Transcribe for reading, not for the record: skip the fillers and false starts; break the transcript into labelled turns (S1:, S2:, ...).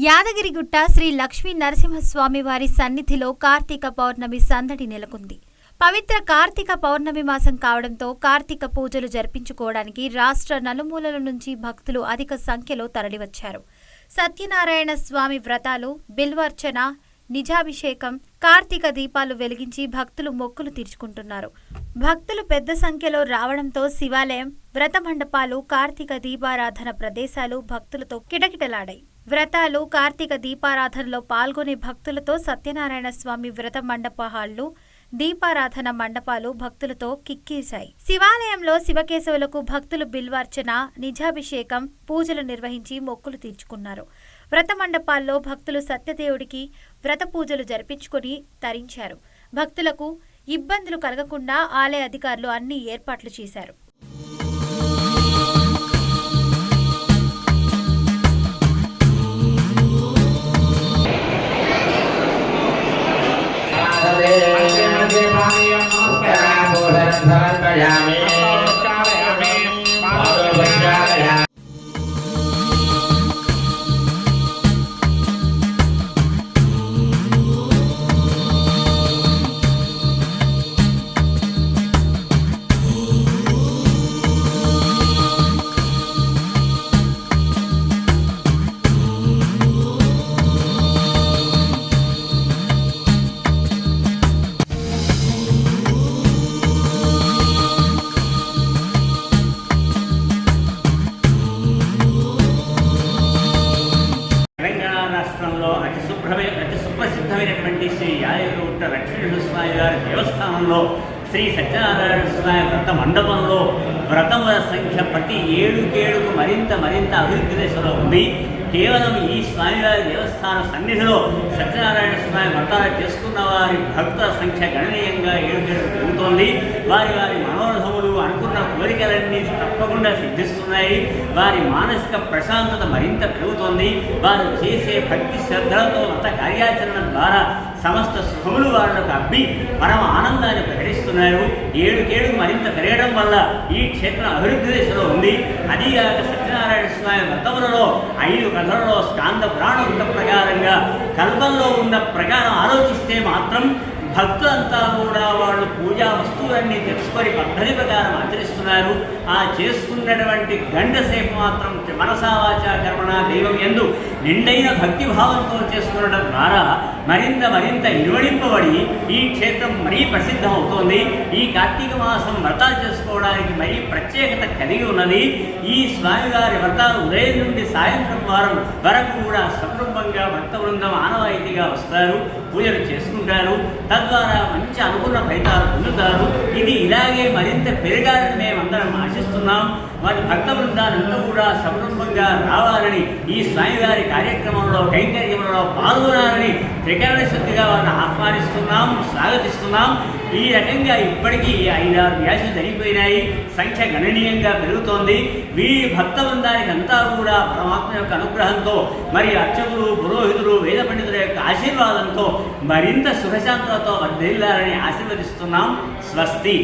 S1: యాదగిరిగుట్ట శ్రీ లక్ష్మీ నరసింహస్వామి వారి సన్నిధిలో కార్తీక పౌర్ణమి సందడి నెలకొంది. పవిత్ర కార్తీక పౌర్ణమి మాసం కావడంతో కార్తీక పూజలు జరిపించుకోవడానికి రాష్ట్ర నలుమూలల నుంచి భక్తులు అధిక సంఖ్యలో తరలివచ్చారు. సత్యనారాయణ స్వామి వ్రతాలు, బిల్వార్చన, నిజాభిషేకం, కార్తీక దీపాలు వెలిగించి భక్తులు మొక్కులు తీర్చుకుంటున్నారు. భక్తులు పెద్ద సంఖ్యలో రావడంతో శివాలయం, వ్రత మండపాలు, కార్తీక దీపారాధన ప్రదేశాలు భక్తులతో కిటకిటలాడాయి. వ్రతాలు, కార్తీక దీపారాధనలో పాల్గొనే భక్తులతో సత్యనారాయణ స్వామి వ్రత మండప హాళ్లు, దీపారాధన మండపాలు భక్తులతో కిక్కిరిశాయి. శివాలయంలో శివకేశవులకు భక్తులు బిల్వార్చన, నిజాభిషేకం, పూజలు నిర్వహించి మొక్కులు తీర్చుకున్నారు. వ్రత మండపాల్లో భక్తులు సత్యదేవుడికి వ్రత పూజలు జరిపించుకుని తరించారు. భక్తులకు ఇబ్బందులు కలగకుండా ఆలయ అధికారులు అన్ని ఏర్పాట్లు చేశారు.
S2: రాష్ట్రంలో అతి సుప్రసిద్ధమైనటువంటి శ్రీ యాదగిరిగుట్ట లక్ష్మీనరసింహస్వామి వారి దేవస్థానంలో శ్రీ సత్యనారాయణ స్వామి వ్రత మండపంలో వ్రతముల సంఖ్య ప్రతి ఏడుకేడుకు మరింత అభివృద్ధి దశలో ఉంది. కేవలం ఈ స్వామివారి దేవస్థాన సన్నిధిలో సత్యనారాయణ స్వామి వ్రతాలు చేసుకున్న వారి భక్తుల సంఖ్య గణనీయంగా ఏడుకేడుకు పెరుగుతోంది. వారి మనోరథములు, అనుకున్న కోరికలన్నీ తప్పకుండా సిద్ధిస్తున్నాయి. వారి మానసిక ప్రశాంతత మరింత పెరుగుతోంది. వారు చేసే భక్తి శ్రద్ధలతో వ్రత కార్యాచరణ ద్వారా సమస్త శుభములు వాళ్లకు అబ్బి పరమ ఆనందాన్ని ప్రకటిస్తున్నారు. ఏడుకేడుకు మరింత పెరగడం వల్ల ఈ క్షేత్రం అభివృద్ధి దశలో ఉంది. అదిగాక సత్యనారాయణ స్వామి వ్రతములలో 5 కథలలో స్కాంద పురాణం ప్రకారంగా కల్పంలో ఉన్న ప్రకారం ఆలోచిస్తే మాత్రం భక్తులంతా కూడా వాళ్ళు పూజా వస్తువులన్నీ తెలుసుకొని పద్ధతి ప్రకారం ఆచరిస్తున్నారు. ఆ చేసుకున్నటువంటి గంట సేపు మాత్రం మనసావాచ కర్మణ దైవం యందు నిండైన భక్తిభావంతో చేసుకునడం ద్వారా మరింత ఇనువడింపబడి ఈ క్షేత్రం మరీ ప్రసిద్ధం అవుతోంది. ఈ కార్తీక మాసం వ్రతాలు చేసుకోవడానికి మరీ ప్రత్యేకత కలిగి ఉన్నది. ఈ స్వామివారి వ్రతాలు ఉదయం నుండి సాయంత్రం వరకు కూడా సకుటుంబంగా భక్త బృందం ఆనవాయితీగా వస్తారు, పూజలు చేసుకుంటారు. తద్వారా మంచి అనుకున్న ఫలితాలు పొందుతారు. ఇది ఇలాగే మరింత పెరగాలని మేమందరం ఆశిస్తున్నాం. వారి భక్త బృందాలంతా కూడా సకుటుంబంగా రావాలని, ఈ స్వామివారి కార్యక్రమంలో కైంకర్యంలో పాల్గొనాలని త్రికరణ శుద్ధిగా వారిని ఆహ్వానిస్తున్నాం, స్వాగతిస్తున్నాం. ఈ రకంగా ఇప్పటికీ 5-6 బ్యాచ్లు జరిగిపోయినాయి. సంఖ్య గణనీయంగా పెరుగుతోంది. వీరి భక్త బృందానికి అంతా కూడా పరమాత్మ యొక్క అనుగ్రహంతో, మరి అర్చకులు, పురోహితులు, వేద పండితుల యొక్క ఆశీర్వాదంతో మరింత సుఖశాంతులతో వర్ధిల్లాలని ఆశీర్వదిస్తున్నాం. స్వస్తి.